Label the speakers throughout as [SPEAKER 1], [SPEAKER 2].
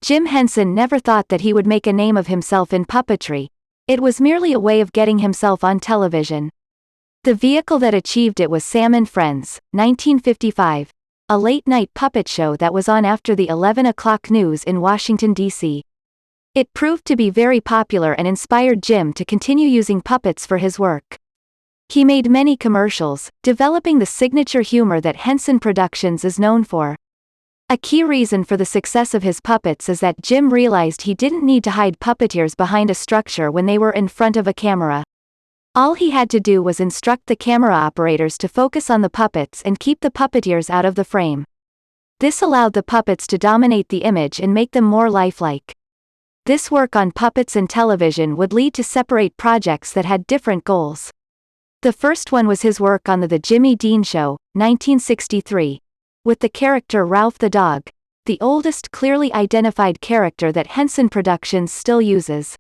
[SPEAKER 1] Jim Henson never thought that he would make a name of himself in puppetry. It was merely a way of getting himself on television. The vehicle that achieved it was Sam and Friends, 1955, a late-night puppet show that was on after the 11 o'clock news in Washington, D.C. It proved to be very popular and inspired Jim to continue using puppets for his work. He made many commercials, developing the signature humor that Henson Productions is known for. A key reason for the success of his puppets is that Jim realized he didn't need to hide puppeteers behind a structure when they were in front of a camera. All he had to do was instruct the camera operators to focus on the puppets and keep the puppeteers out of the frame. This allowed the puppets to dominate the image and make them more lifelike. This work on puppets and television would lead to separate projects that had different goals. The first one was his work on The Jimmy Dean Show, 1963, with the character Ralph the Dog, the oldest clearly identified character that Henson Productions still uses.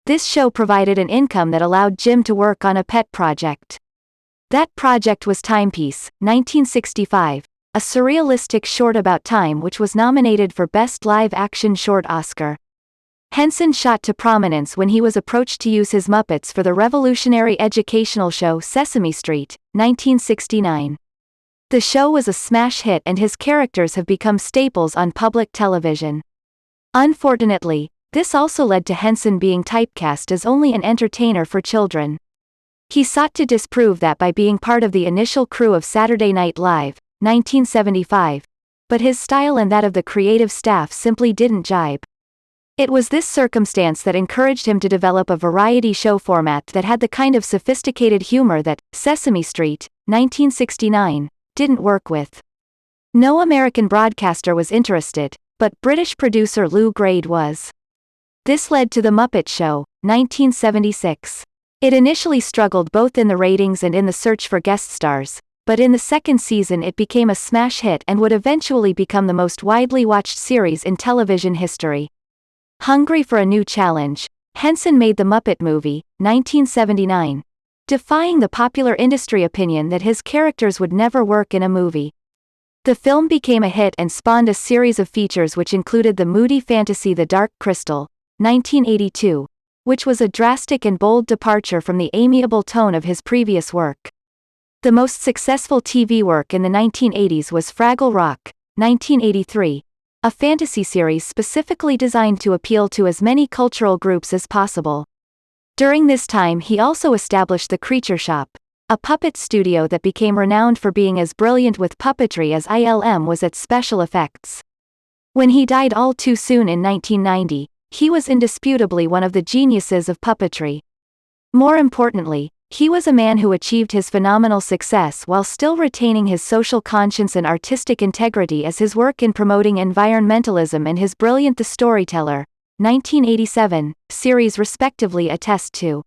[SPEAKER 1] This show provided an income that allowed Jim to work on a pet project. That project was Timepiece, 1965, a surrealistic short about time which was nominated for Best Live-Action Short Oscar. Henson shot to prominence when he was approached to use his Muppets for the revolutionary educational show Sesame Street, 1969. The show was a smash hit and his characters have become staples on public television. Unfortunately, this also led to Henson being typecast as only an entertainer for children. He sought to disprove that by being part of the initial crew of Saturday Night Live, 1975, but his style and that of the creative staff simply didn't jibe. It was this circumstance that encouraged him to develop a variety show format that had the kind of sophisticated humor that Sesame Street, 1969, didn't work with. No American broadcaster was interested, but British producer Lou Grade was. This led to The Muppet Show, 1976. It initially struggled both in the ratings and in the search for guest stars, but in the second season it became a smash hit and would eventually become the most widely watched series in television history. Hungry for a new challenge, Henson made The Muppet Movie, 1979, defying the popular industry opinion that his characters would never work in a movie. The film became a hit and spawned a series of features which included the moody fantasy The Dark Crystal, 1982, which was a drastic and bold departure from the amiable tone of his previous work. The most successful TV work in the 1980s was Fraggle Rock, 1983, a fantasy series specifically designed to appeal to as many cultural groups as possible. During this time he also established the Creature Shop, a puppet studio that became renowned for being as brilliant with puppetry as ILM was at special effects. When he died all too soon in 1990, he was indisputably one of the geniuses of puppetry. More importantly, he was a man who achieved his phenomenal success while still retaining his social conscience and artistic integrity, as his work in promoting environmentalism and his brilliant The Storyteller, 1987, series respectively attest to.